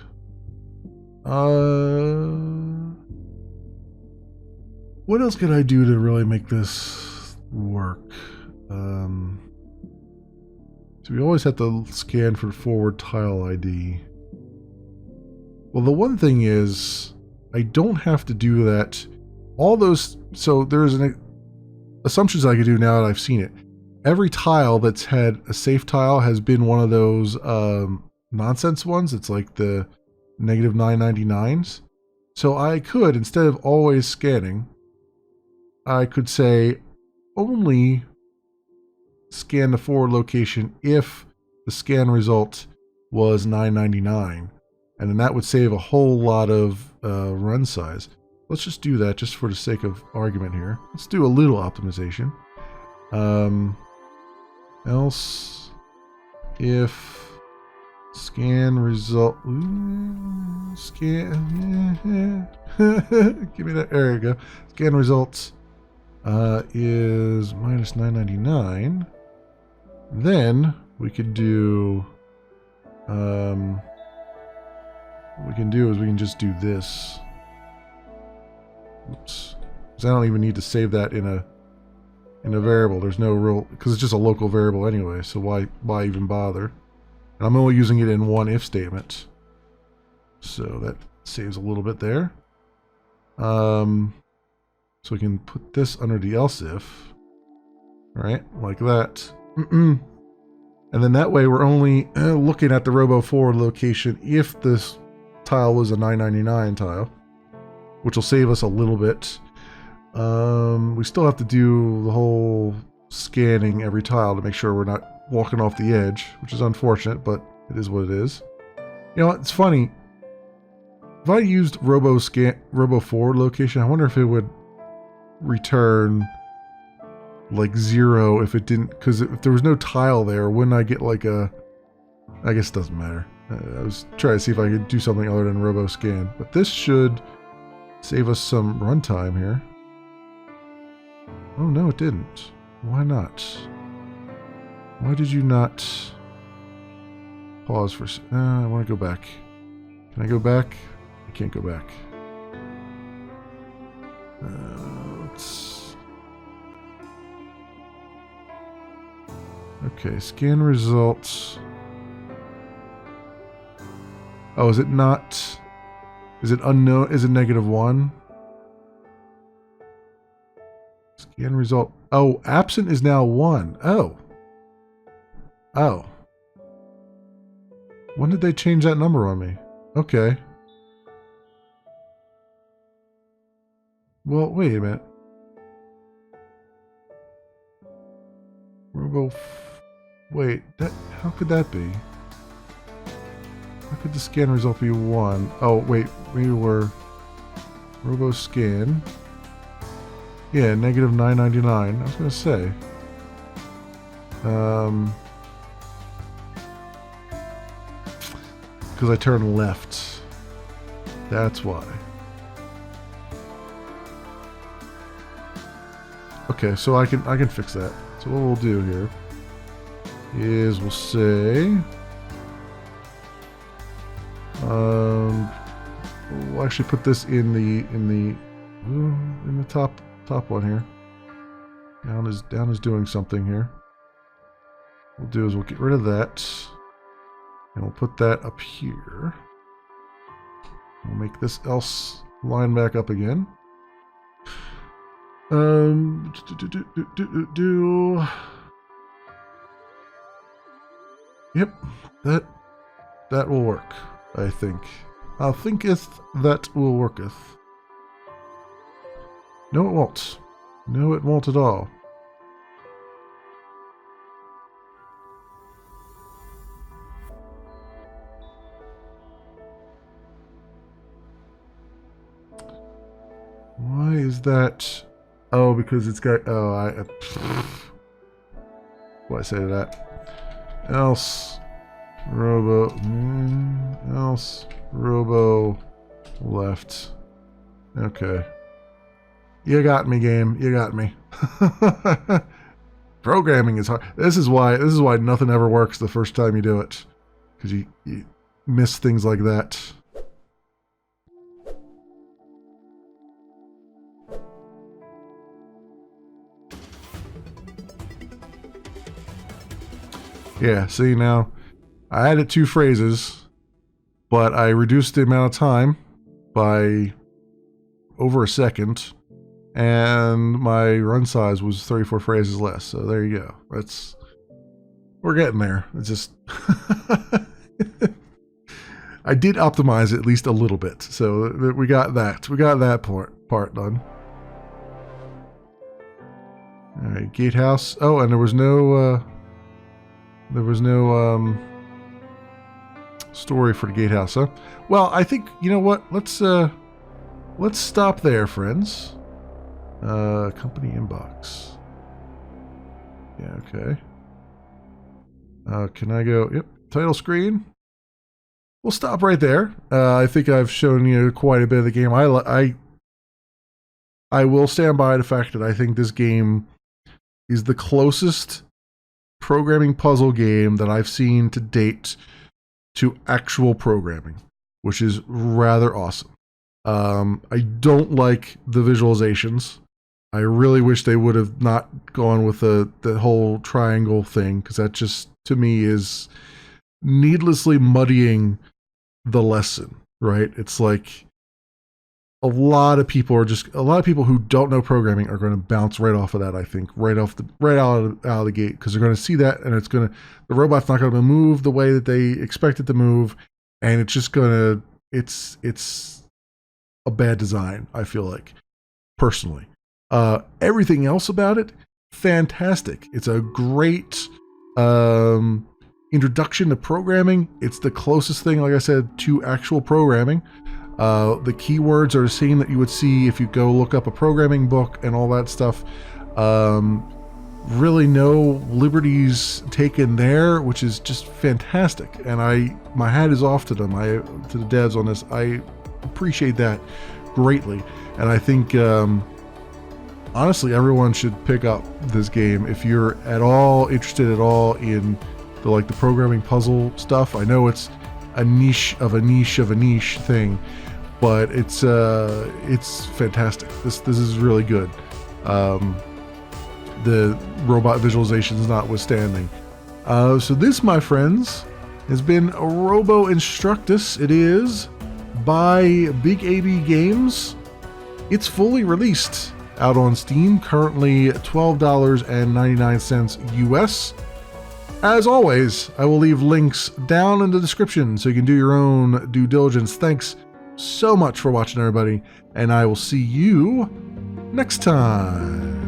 What else could I do to really make this work? So we always have to scan for forward tile ID. Well, the one thing is, I don't have to do that. All those, so there's an assumptions I could do now that I've seen it. Every tile that's had a safe tile has been one of those nonsense ones. It's like the -999s. So I could, instead of always scanning, I could say only scan the forward location if the scan result was 999. And then that would save a whole lot of run size. Let's just do that just for the sake of argument here. Let's do a little optimization. Else if scan result scan give me that, there you go. Scan results is -999. Then we could do what we can do is we can just do this. Oops. Because I don't even need to save that in a variable. There's no real, because it's just a local variable anyway, so why even bother? And I'm only using it in one if statement. So that saves a little bit there. So we can put this under the else if. Alright, like that. And then that way we're only looking at the robo forward location if this tile was a 999 tile, which will save us a little bit. We still have to do the whole scanning every tile to make sure we're not walking off the edge, which is unfortunate, but it is what it is. You know, it's funny. If I used robo forward location, I wonder if it would return like 0 if it didn't, because if there was no tile there, wouldn't I get like a, I guess it doesn't matter. I was trying to see if I could do something other than robo scan, but this should save us some runtime here. Oh no, it didn't. Why not? Why did you not pause for, I want to go back. Can I go back? I can't go back. Let's... Okay, scan results. Oh, is it not? Is it unknown? Is it -1? Scan result. Oh, absent is now 1. Oh. Oh. When did they change that number on me? Okay. Well, wait a minute. Wait, that, how could that be? How could the scan result be 1? Oh, wait, we were Robo scan. Yeah, -999. I was gonna say. Because I turned left. That's why. Okay, so I can fix that. So what we'll do here is we'll say we'll actually put this in the top one here. Down is doing something here. What we'll do is we'll get rid of that and we'll put that up here. We'll make this else line back up again. Yep, that will work, I think. I thinketh that will worketh. No, it won't. No, it won't at all. Why is that? Oh, because it's got... Oh, what I say to that? Else Robo left. Okay. You got me, game. You got me. Programming is hard. This is why nothing ever works the first time you do it. Because you miss things like that. Yeah, see now, I added 2 phrases, but I reduced the amount of time by over a second, and my run size was 34 phrases less, so there you go. We're getting there. It's just... I did optimize it at least a little bit, so we got that. We got that part done. Alright, gatehouse. Oh, and there was no story for the gatehouse, huh? Well, I think, you know what? Let's stop there, friends. Company inbox. Yeah, okay. Can I go? Yep. Title screen. We'll stop right there. I think I've shown you quite a bit of the game. I will stand by the fact that I think this game is the closest programming puzzle game that I've seen to date to actual programming, which is rather awesome. I don't like the visualizations. I really wish they would have not gone with the whole triangle thing, because that just, to me, is needlessly muddying the lesson, right? It's like a lot of people who don't know programming are going to bounce right off of that, I think, right out of the gate, because they're going to see that, and the robot's not going to move the way that they expect it to move, and it's just going to, it's a bad design, I feel like, personally. Everything else about it, fantastic. It's a great introduction to programming. It's the closest thing, like I said, to actual programming. The keywords are the same that you would see if you go look up a programming book and all that stuff. really no liberties taken there, which is just fantastic. And my hat is off to them, to the devs on this. I appreciate that greatly, and I think honestly everyone should pick up this game if you're at all interested at all in the programming puzzle stuff. I know it's a niche of a niche of a niche thing, but it's fantastic. This is really good. The robot visualizations notwithstanding. So this, my friends, has been Robo Instructus. It is by Big AB Games. It's fully released out on Steam, currently $12.99 US. As always, I will leave links down in the description so you can do your own due diligence. Thanks so much for watching, everybody, and I will see you next time.